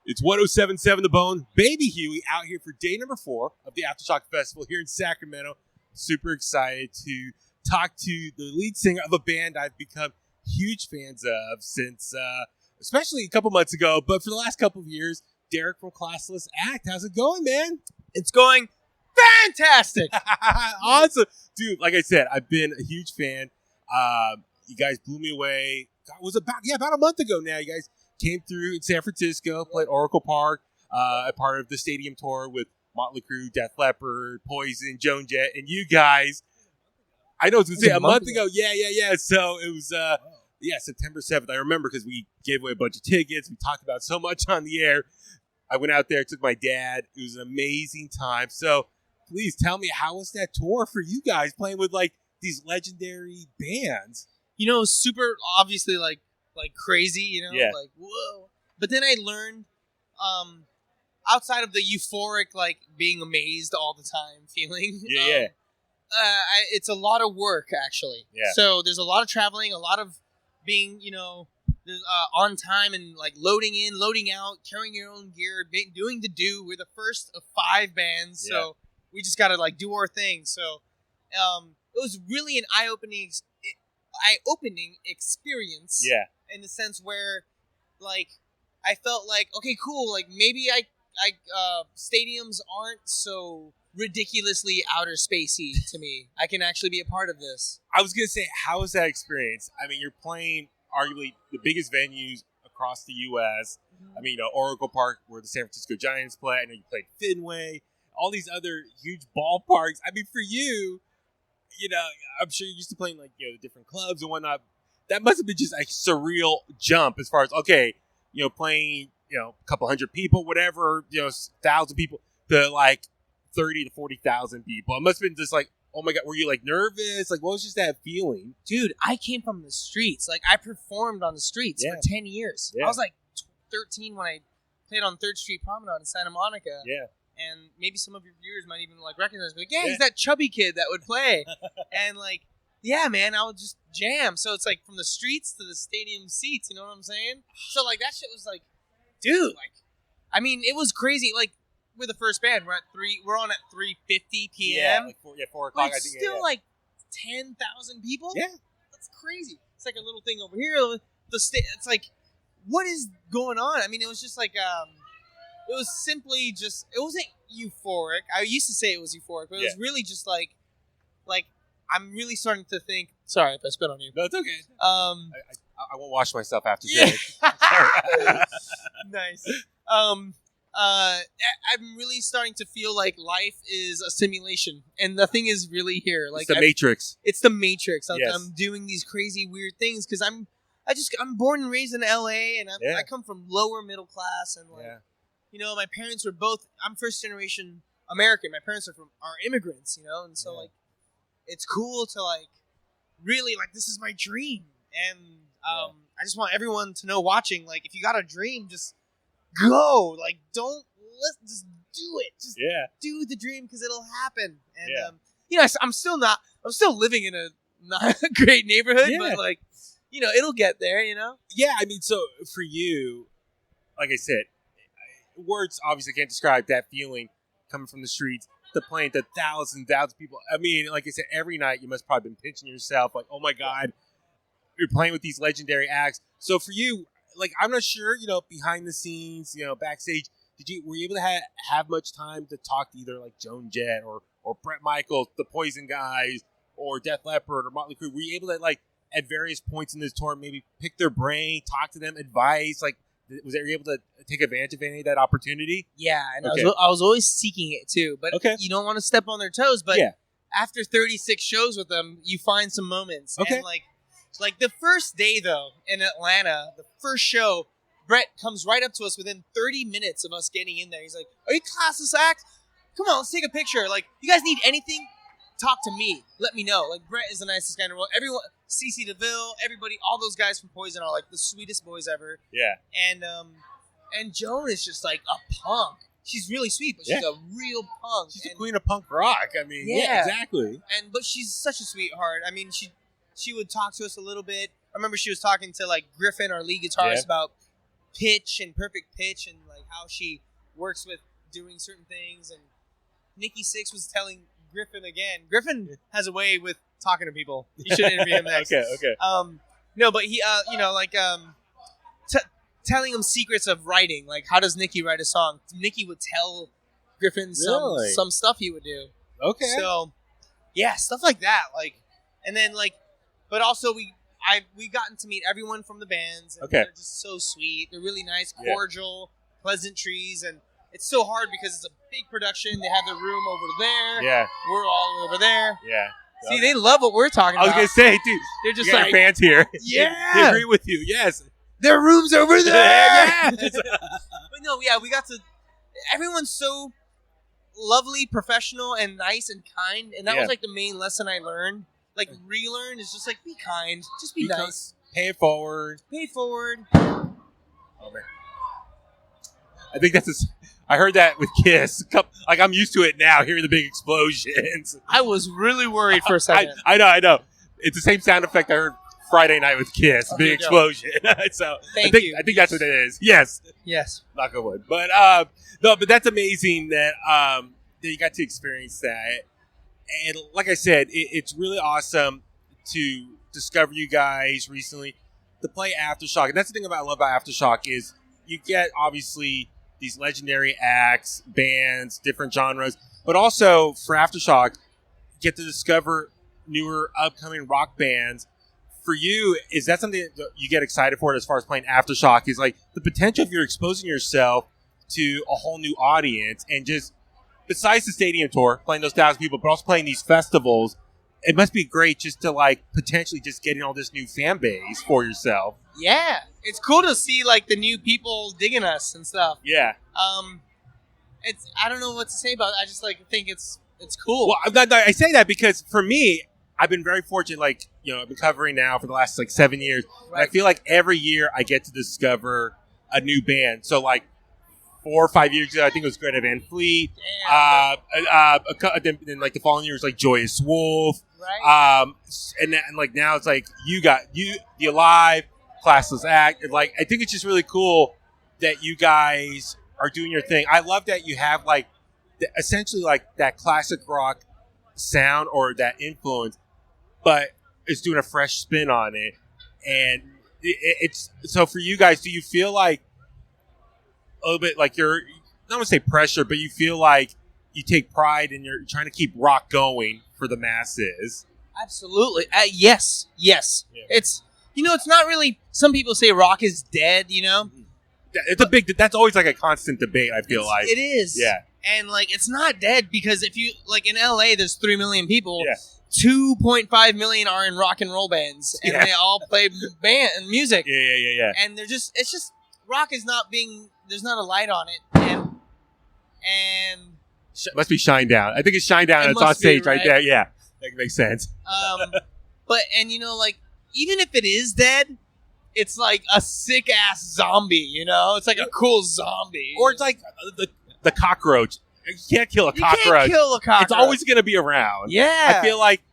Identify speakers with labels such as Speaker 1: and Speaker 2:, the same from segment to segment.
Speaker 1: It's 107.7 The Bone. Baby Huey out here for day number 4 of the Aftershock Festival here in Sacramento. Super excited to talk to the lead singer of a band I've become huge fans of since, especially a couple months ago, but for the last couple of years, Derek from Classless Act. How's it going, man?
Speaker 2: It's going fantastic.
Speaker 1: Awesome. Dude, like I said, I've been a huge fan. You guys blew me away. It was about a month ago now. You guys came through in San Francisco, played Oracle Park, a part of the stadium tour with Motley Crue, Def Leppard, Poison, Joan Jett, and you guys. I know, I was going to say a month ago. Yeah. So it was, September 7th. I remember because we gave away a bunch of tickets. We talked about so much on the air. I went out there, took my dad. It was an amazing time. So please tell me, how was that tour for you guys playing with like these legendary bands?
Speaker 2: You know, super obviously like crazy, you know, like whoa. But then I learned, outside of the euphoric, like being amazed all the time feeling, it's a lot of work actually. Yeah. So there's a lot of traveling, a lot of being, you know, on time and like loading in, loading out, carrying your own gear, doing the do. We're the first of 5 bands, so we just gotta like do our thing. So it was really an eye-opening experience. Yeah. In the sense where, like, I felt like, okay, cool. Like maybe stadiums aren't so ridiculously outer spacey to me. I can actually be a part of this.
Speaker 1: I was gonna say, how was that experience? I mean, you're playing arguably the biggest venues across the U.S. I mean, Oracle Park, where the San Francisco Giants play. I know you played Fenway, all these other huge ballparks. I mean, for you, you know, I'm sure you're used to playing like, you know, the different clubs and whatnot. That must have been just a surreal jump as far as, okay, you know, playing, you know, a couple hundred people, whatever, you know, 1,000 people to like 30 to 40,000 people. It must have been just like, oh my God, were you like nervous? Like, what was just that feeling?
Speaker 2: Dude, I came from the streets. Like, I performed on the streets for 10 years. Yeah. I was like 13 when I played on 3rd Street Promenade in Santa Monica. Yeah. And maybe some of your viewers might even like recognize me. Like, yeah, he's that chubby kid that would play. And like, yeah, man, I would just jam. So it's like from the streets to the stadium seats, you know what I'm saying? So like that shit was like, dude, like, I mean, it was crazy. Like, we're the first band. We're on at 3:50 p.m.
Speaker 1: Yeah, like 4 o'clock.
Speaker 2: But it's still like 10,000 people. Yeah, that's crazy. It's like a little thing over here. It's like, what is going on? I mean, it was just like, it was simply just. It wasn't euphoric. I used to say it was euphoric, but it was really just like I'm really starting to think. Sorry if I spit on you.
Speaker 1: No, it's okay. I won't wash myself after today.
Speaker 2: Nice. I'm really starting to feel like life is a simulation, and nothing is really here. Like
Speaker 1: it's the Matrix.
Speaker 2: It's the Matrix. I'm doing these crazy, weird things because I'm born and raised in LA, and I come from lower middle class, and like, you know, my parents were both. I'm first generation American. My parents are immigrants, you know, and so like, it's cool to like really like this is my dream, and I just want everyone to know watching, like, if you got a dream, just go. Like, just do it. Just do the dream because it'll happen. And you know, I'm still living in a not a great neighborhood, but like, you know, it'll get there. You know.
Speaker 1: Yeah, I mean, so for you, like I said, words obviously can't describe that feeling coming from the streets. The playing to thousands of people. I mean, like I said, every night you must probably been pinching yourself, like, oh my God, you're playing with these legendary acts. So for you, like, I'm not sure, you know, behind the scenes, you know, backstage, were you able to have much time to talk to either like Joan Jett or Bret Michaels, the Poison guys, or Def Leppard or Motley Crue? Were you able to, like, at various points in this tour, maybe pick their brain, talk to them, advice? Like, were you able to take advantage of any of that opportunity?
Speaker 2: Yeah, and I was always seeking it too. But you don't want to step on their toes. But after 36 shows with them, you find some moments. Okay. And like the first day though in Atlanta, the first show, Bret comes right up to us within 30 minutes of us getting in there. He's like, "Are you Classless Act? Come on, let's take a picture. Like, you guys need anything? Talk to me. Let me know." Like, Bret is the nicest guy in the world. Everyone, CeCe DeVille, everybody, all those guys from Poison are like the sweetest boys ever. Yeah. And Joan is just like a punk. She's really sweet, but she's a real punk.
Speaker 1: She's the queen of punk rock. I mean, exactly.
Speaker 2: But she's such a sweetheart. I mean, she would talk to us a little bit. I remember she was talking to like Griffin, our lead guitarist, about pitch and perfect pitch and like how she works with doing certain things. And Nikki Sixx was telling Griffin again. Griffin has a way with talking to people. You should interview him next.
Speaker 1: Okay.
Speaker 2: No, but he, telling him secrets of writing. Like, how does Nikki write a song? Nikki would tell Griffin some stuff he would do.
Speaker 1: Okay.
Speaker 2: So, yeah, stuff like that. Like, and then like, but also we gotten to meet everyone from the bands. And they're just so sweet. They're really nice, cordial, pleasantries, and it's so hard because it's a big production. They have their room over there.
Speaker 1: Yeah.
Speaker 2: We're all over there.
Speaker 1: Yeah.
Speaker 2: See, they love what we're talking about.
Speaker 1: I was going to say, dude,
Speaker 2: they're just
Speaker 1: you got
Speaker 2: like,
Speaker 1: your fans here.
Speaker 2: Yeah.
Speaker 1: They agree with you. Yes.
Speaker 2: Their room's over there.
Speaker 1: Yeah.
Speaker 2: But no, yeah, we got to. Everyone's so lovely, professional, and nice and kind, and that was like the main lesson I learned. Like relearn is just like be kind, just be nice,
Speaker 1: pay it forward.
Speaker 2: Oh
Speaker 1: man, I think that's. I heard that with Kiss. Like I'm used to it now, hearing the big explosions.
Speaker 2: I was really worried for a second.
Speaker 1: I know. It's the same sound effect I heard Friday night with Kiss, big explosion. So I think that's what it is. Yes. Knock on wood. But no, but that's amazing that you got to experience that. And like I said, it's really awesome to discover you guys recently to play Aftershock. And that's the thing I love about Aftershock is you get obviously these legendary acts, bands, different genres, but also for Aftershock, you get to discover newer upcoming rock bands. For you, is that something that you get excited for as far as playing Aftershock? Is like the potential if you're exposing yourself to a whole new audience and just besides the stadium tour, playing those 1,000 people, but also playing these festivals, it must be great just to like potentially just getting all this new fan base for yourself.
Speaker 2: Yeah, it's cool to see like the new people digging us and stuff.
Speaker 1: Yeah.
Speaker 2: It's I don't know what to say about it. I just like think it's cool.
Speaker 1: Well, I say that because for me, I've been very fortunate. Like I've been covering now for the last like 7 years. Right. And I feel like every year I get to discover a new band. So like 4 or 5 years ago, I think it was Greta Van Fleet. Then like the following year was like Joyous Wolf.
Speaker 2: Right.
Speaker 1: And like now it's like the Alive, Classless Act. And like I think it's just really cool that you guys are doing your thing. I love that you have like essentially like that classic rock sound or that influence, but it's doing a fresh spin on it. And it's so for you guys, do you feel like a little bit like you're not gonna say pressure, but you feel like you take pride and you're trying to keep rock going for the masses?
Speaker 2: Absolutely. Yes. Yeah. It's it's not really. Some people say rock is dead.
Speaker 1: It's a big. That's always like a constant debate. I feel like
Speaker 2: it is.
Speaker 1: Yeah.
Speaker 2: And like it's not dead because if you like in LA, there's 3 million people.
Speaker 1: Yeah.
Speaker 2: 2.5 million are in rock and roll bands, and they all play band and music.
Speaker 1: Yeah.
Speaker 2: And it's just rock is not being. There's not a light on it, and
Speaker 1: must be Shinedown. I think it's Shinedown. It's on stage right there. Yeah, that makes sense.
Speaker 2: But like even if it is dead, it's like a sick ass zombie. It's like a cool zombie,
Speaker 1: or it's like the cockroach. You can't kill a cockroach.
Speaker 2: You can't kill a cockroach.
Speaker 1: It's always going to be around.
Speaker 2: Yeah,
Speaker 1: I feel like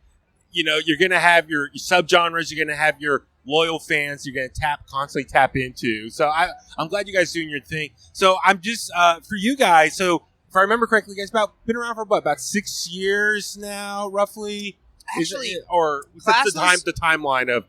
Speaker 1: you're going to have your subgenres. You're going to have your loyal fans you're going to constantly tap into. So I'm glad you guys are doing your thing. So I'm just, for you guys, so if I remember correctly, you guys been around for about 6 years now, roughly?
Speaker 2: Actually,
Speaker 1: or what's the timeline of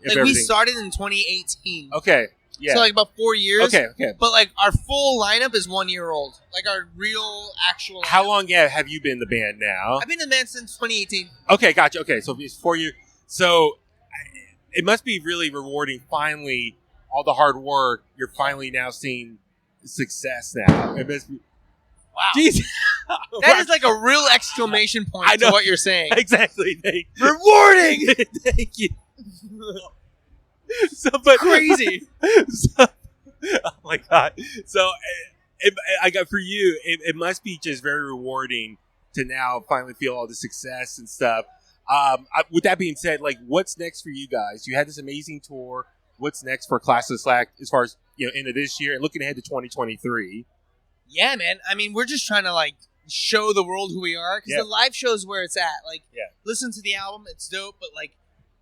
Speaker 1: everything?
Speaker 2: We started in 2018.
Speaker 1: Okay, yeah.
Speaker 2: So like about 4 years.
Speaker 1: Okay.
Speaker 2: But like our full lineup is 1 year old. Like our real actual lineup.
Speaker 1: How long have you been in the band now?
Speaker 2: I've been in the band since 2018.
Speaker 1: Okay, gotcha. Okay, so it's 4 years. So it must be really rewarding. Finally, all the hard work, you're finally now seeing success now. It must be.
Speaker 2: Wow.
Speaker 1: Jeez.
Speaker 2: That is like a real exclamation point to what you're saying.
Speaker 1: Exactly.
Speaker 2: Rewarding!
Speaker 1: Thank you.
Speaker 2: Crazy.
Speaker 1: Oh my God. So I got for you, it must be just very rewarding to now finally feel all the success and stuff. With that being said, like, what's next for you guys? You had this amazing tour. What's next for Classless as far as into this year and looking ahead to 2023?
Speaker 2: Yeah, man. I mean, we're just trying to like show the world who we are because the live show is where it's at. Like, listen to the album; it's dope. But like,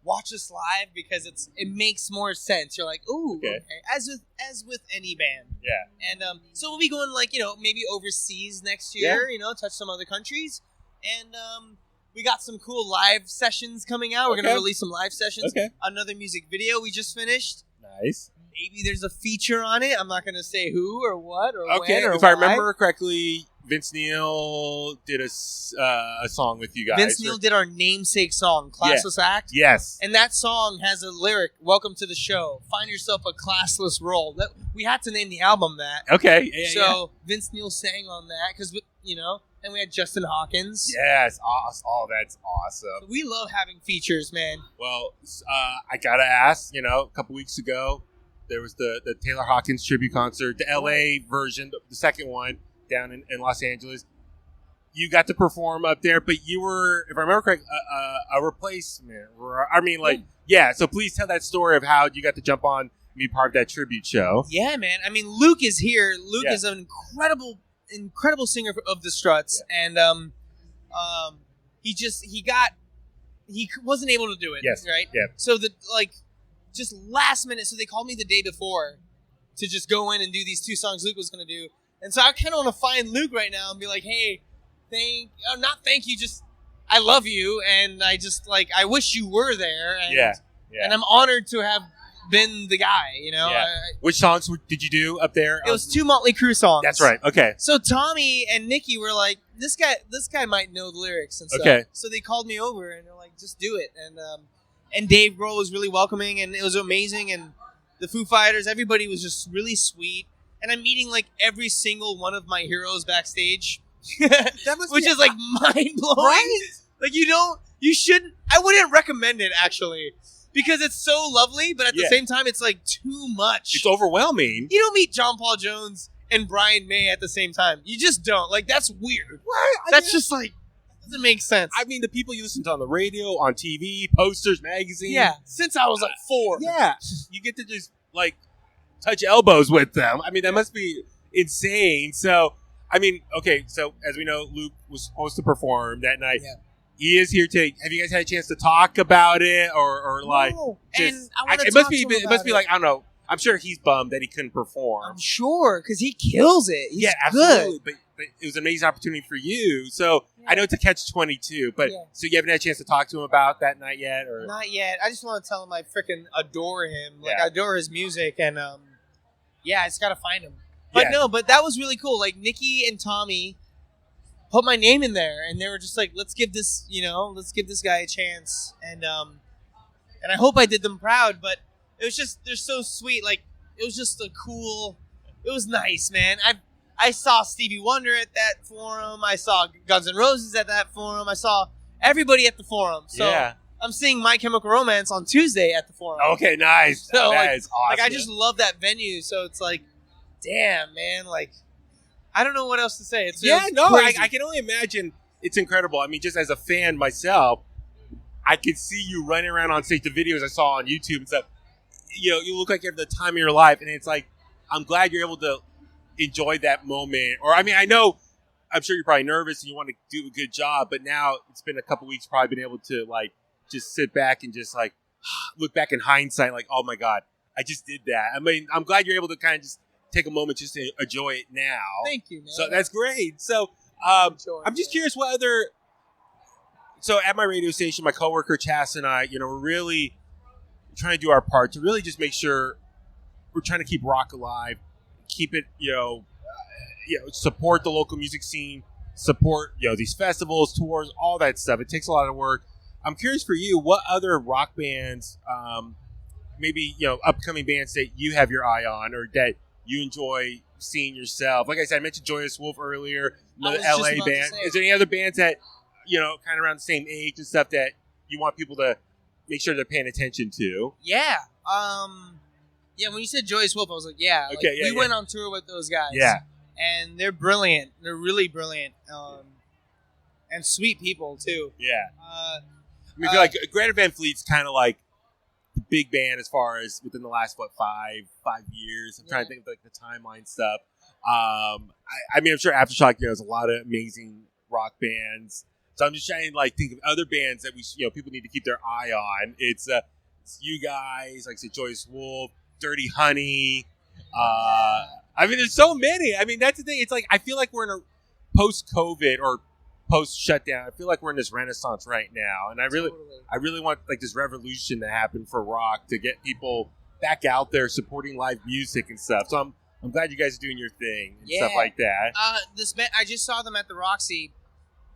Speaker 2: watch us live because it makes more sense. You're like, ooh,
Speaker 1: okay.
Speaker 2: As with any band.
Speaker 1: Yeah.
Speaker 2: And so we'll be going like, maybe overseas next year, touch some other countries. And we got some cool live sessions coming out. We're going to release some live sessions.
Speaker 1: Okay.
Speaker 2: Another music video we just finished.
Speaker 1: Nice.
Speaker 2: Maybe there's a feature on it. I'm not going to say who or what or when or
Speaker 1: if
Speaker 2: why.
Speaker 1: I remember correctly, Vince Neil did a song with you guys.
Speaker 2: Vince Neil did our namesake song, Classless Act.
Speaker 1: Yes.
Speaker 2: And that song has a lyric, welcome to the show. Find yourself a classless role. We had to name the album that.
Speaker 1: Okay.
Speaker 2: So Vince Neil sang on that because, and we had Justin Hawkins.
Speaker 1: Yes. Oh, that's awesome.
Speaker 2: So we love having features, man.
Speaker 1: Well, I got to ask, a couple weeks ago, there was the Taylor Hawkins tribute concert, the LA version, the second one down in Los Angeles. You got to perform up there, but you were, if I remember correct, a replacement. So please tell that story of how you got to jump on and be part of that tribute show.
Speaker 2: Yeah, man. I mean, Luke is here. Luke is an incredible singer of the Struts, and he wasn't able to do it.
Speaker 1: Yes.
Speaker 2: Right.
Speaker 1: Yeah.
Speaker 2: So just last minute. So they called me the day before to just go in and do these 2 songs Luke was going to do, and so I kind of want to find Luke right now and be like, hey, not thank you, just I love you, and I just I wish you were there. And, and I'm honored to have been the guy,
Speaker 1: Yeah. Which songs did you do up there?
Speaker 2: It was 2 Motley Crue songs.
Speaker 1: That's right. Okay.
Speaker 2: So Tommy and Nikki were like, this guy might know the lyrics and stuff.
Speaker 1: Okay.
Speaker 2: So they called me over and they're like, just do it. And Dave Grohl was really welcoming and it was amazing. And the Foo Fighters, everybody was just really sweet. And I'm meeting every single one of my heroes backstage, which is mind blowing.
Speaker 1: Right?
Speaker 2: You shouldn't. I wouldn't recommend it actually. Because it's so lovely, but at the same time, it's too much.
Speaker 1: It's overwhelming.
Speaker 2: You don't meet John Paul Jones and Brian May at the same time. You just don't. That's weird.
Speaker 1: What?
Speaker 2: Doesn't make sense.
Speaker 1: I mean, the people you listen to on the radio, on TV, posters, magazines.
Speaker 2: Yeah, since I was 4.
Speaker 1: Yeah. You get to just, touch elbows with them. I mean, that must be insane. So, I mean, okay, so as we know, Luke was supposed to perform that night.
Speaker 2: Yeah.
Speaker 1: He is here to. Have you guys had a chance to talk about it, or
Speaker 2: No.
Speaker 1: Just,
Speaker 2: and I want to
Speaker 1: it
Speaker 2: talk
Speaker 1: must be.
Speaker 2: to him
Speaker 1: It must be
Speaker 2: about
Speaker 1: I don't know. I'm sure he's bummed that he couldn't perform.
Speaker 2: I'm sure because he kills it. He's
Speaker 1: absolutely.
Speaker 2: good.
Speaker 1: But it was an amazing opportunity for you. So I know it's a catch-22. But so you haven't had a chance to talk to him about that night yet, or
Speaker 2: not yet. I just want to tell him I freaking adore him. I adore his music, and I just gotta find him. But but that was really cool. Nikki and Tommy put my name in there, and they were just like, let's give this guy a chance. And I hope I did them proud, but it was just, they're so sweet. It was just it was nice, man. I saw Stevie Wonder at that forum. I saw Guns N' Roses at that forum. I saw everybody at the forum. So I'm seeing My Chemical Romance on Tuesday at the forum.
Speaker 1: Okay, nice.
Speaker 2: So
Speaker 1: that is awesome.
Speaker 2: I just love that venue. So it's damn, man, I don't know what else to say.
Speaker 1: I can only imagine it's incredible. I mean, just as a fan myself, I could see you running around on stage. The videos I saw on YouTube and stuff, you look like you have the time of your life. And it's I'm glad you're able to enjoy that moment. Or, I mean, I'm sure you're probably nervous and you want to do a good job. But now it's been a couple weeks, probably been able to, just sit back and just, look back in hindsight, oh, my God, I just did that. I mean, I'm glad you're able to kind of just take a moment just to enjoy it now.
Speaker 2: Thank you, man.
Speaker 1: So that's great. So I'm just curious what other. So at my radio station, my coworker Chas and I, we're really trying to do our part to really just make sure we're trying to keep rock alive, keep it, support the local music scene, support these festivals, tours, all that stuff. It takes a lot of work. I'm curious for you, what other rock bands, maybe upcoming bands that you have your eye on or that you enjoy seeing yourself. Like I said, I mentioned Joyous Wolf earlier, another LA band. Is there any other bands that, kind of around the same age and stuff that you want people to make sure they're paying attention to?
Speaker 2: Yeah. When you said Joyous Wolf, I was like, we went on tour with those guys.
Speaker 1: Yeah.
Speaker 2: And they're brilliant. They're really brilliant. And sweet people, too.
Speaker 1: Yeah. I mean, I feel like Greta Van Fleet's kind of like the big band as far as within the last 5 years. I'm trying to think of the timeline stuff. I mean, I'm sure Aftershock has a lot of amazing rock bands. So I'm just trying to like think of other bands that people need to keep their eye on. It's you guys, like I said, Joyous Wolf, Dirty Honey. I mean, there's so many. I mean, that's the thing. It's like I feel like we're in a post-COVID or post-shutdown. I feel like we're in this renaissance right now, and I really want like this revolution to happen for rock to get people back out there supporting live music and stuff. So I'm glad you guys are doing your thing and stuff like that.
Speaker 2: This band, I just saw them at the Roxy.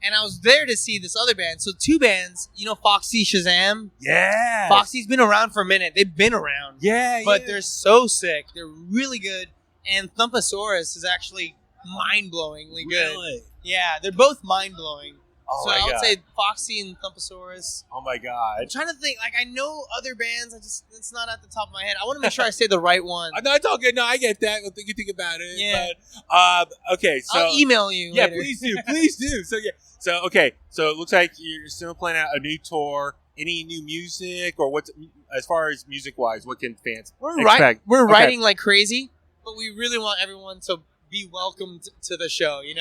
Speaker 2: And I was there to see this other band. So 2 bands, Foxy Shazam?
Speaker 1: Yeah.
Speaker 2: Foxy's been around for a minute. They've been around.
Speaker 1: Yeah,
Speaker 2: But they're so sick. They're really good. And Thumpasaurus is actually mind-blowingly good.
Speaker 1: Really?
Speaker 2: Yeah, they're both mind-blowing.
Speaker 1: Oh,
Speaker 2: so I would say Foxy and Thumpasaurus.
Speaker 1: Oh, my God.
Speaker 2: I'm trying to think. Like, I know other bands. It's not at the top of my head. I want to make sure I say the right one.
Speaker 1: No, it's all good. No, I get that. You think about it.
Speaker 2: Yeah.
Speaker 1: But, okay, so...
Speaker 2: I'll email you later.
Speaker 1: Please do. Please do. So, yeah. So, okay. So, it looks like you're still planning out a new tour. Any new music? Or what's... As far as music-wise, what can fans expect?
Speaker 2: We're writing like crazy, but we really want everyone to be welcomed to the show, Yeah.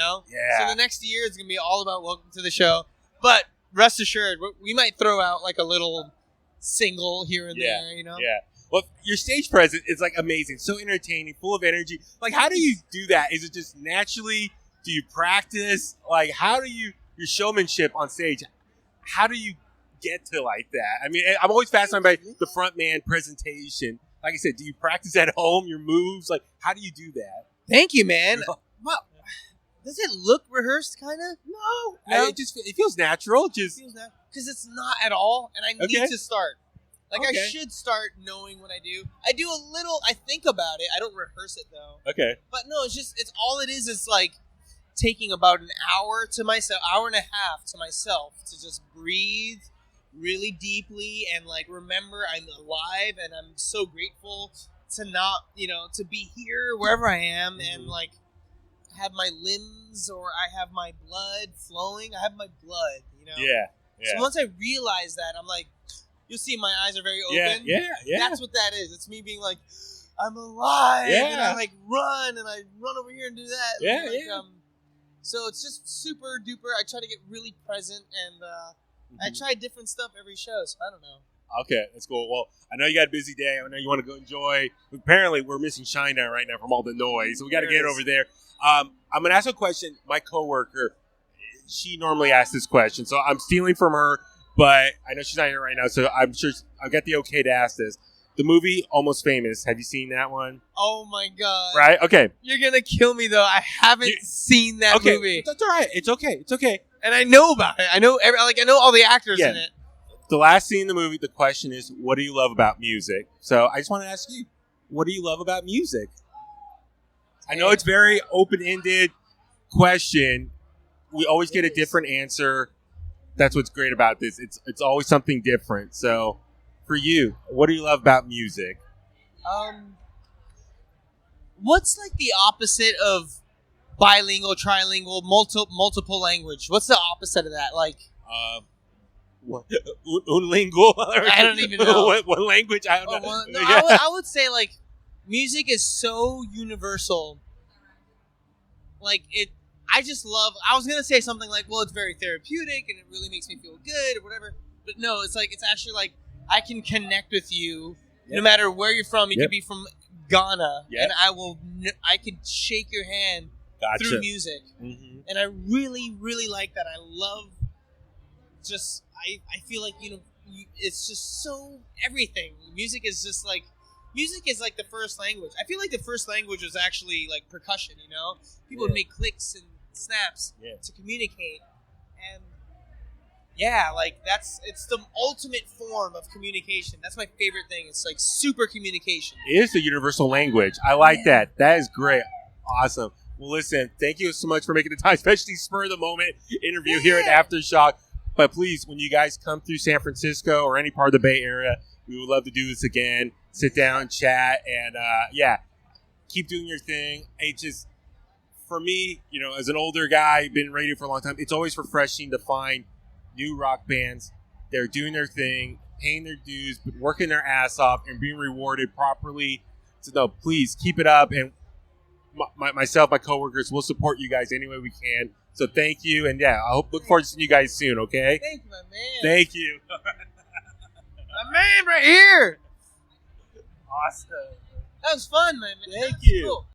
Speaker 2: So the next year is going to be all about welcome to the show. But rest assured, we might throw out like a little single here and there,
Speaker 1: Yeah. Well, your stage presence is like amazing, so entertaining, full of energy. Like, how do you do that? Is it just naturally? Do you practice? Like, how do you your showmanship on stage? How do you get to like that? I mean, I'm always fascinated by the front man presentation. Like I said, do you practice at home your moves? Like, how do you do that?
Speaker 2: Thank you, man. Well, does it look rehearsed, kind of? No.
Speaker 1: It feels natural. Because
Speaker 2: it's not at all, and I need to start. Like,
Speaker 1: Okay.
Speaker 2: I should start knowing what I do. I do a little. I think about it. I don't rehearse it though.
Speaker 1: Okay.
Speaker 2: But no, it's all it is like taking about an hour to myself, hour and a half to myself to just breathe really deeply and like remember I'm alive and I'm so grateful to not, to be here wherever I am and like have my limbs or I have my blood flowing. I have my blood,
Speaker 1: Yeah.
Speaker 2: So once I realize that, I'm like, you'll see my eyes are very open.
Speaker 1: Yeah.
Speaker 2: That's what that is. It's me being like, I'm alive.
Speaker 1: Yeah.
Speaker 2: And I like run and I run over here and do that.
Speaker 1: Yeah,
Speaker 2: and, so it's just super duper. I try to get really present and I try different stuff every show. So I don't know.
Speaker 1: Okay, that's cool. Well, I know you got a busy day. I know you want to go enjoy. Apparently, we're missing China right now from all the noise, so we got to get over there. I'm going to ask a question. My coworker, she normally asks this question, so I'm stealing from her, but I know she's not here right now, so I'm sure I've got the okay to ask this. The movie Almost Famous. Have you seen that one?
Speaker 2: Oh my god!
Speaker 1: Right? Okay.
Speaker 2: You're gonna kill me though. I haven't seen that movie.
Speaker 1: That's all right. It's okay.
Speaker 2: And I know about it. I know all the actors in it.
Speaker 1: The last scene in the movie, the question is, what do you love about music? So I just want to ask you, what do you love about music? I know it's very open-ended question. We always get a different answer. That's what's great about this. It's always something different. So for you, what do you love about music?
Speaker 2: What's like the opposite of bilingual, trilingual, multiple language? What's the opposite of that? Like,
Speaker 1: unlingual?
Speaker 2: I don't even know.
Speaker 1: What language? I don't know.
Speaker 2: No, I would say like music is so universal. Like I just love. I was gonna say something like, well, it's very therapeutic and it really makes me feel good or whatever. But no, it's actually like I can connect with you no matter where you're from. You could be from Ghana, and I can shake your hand through music, and I really, really like that. I love I feel like it's just so everything. Music is like the first language. I feel like the first language was actually like percussion. People would make clicks and snaps to communicate, and it's the ultimate form of communication. That's my favorite thing. It's like super communication.
Speaker 1: It is the universal language. I like that. That is great. Awesome. Well, listen, thank you so much for making the time, especially spur of the moment interview here at Aftershock. But please, when you guys come through San Francisco or any part of the Bay Area, we would love to do this again. Sit down, chat, and keep doing your thing. It just, for me, as an older guy, been radio for a long time, it's always refreshing to find new rock bands. They're doing their thing, paying their dues, but working their ass off and being rewarded properly. So no, please keep it up. And myself, my coworkers, will support you guys any way we can. So thank you, and yeah, look forward to seeing you guys soon. Okay.
Speaker 2: Thank you, my man.
Speaker 1: Thank you.
Speaker 2: My man, right here.
Speaker 1: Awesome.
Speaker 2: That was fun, man.
Speaker 1: Thank you. Cool.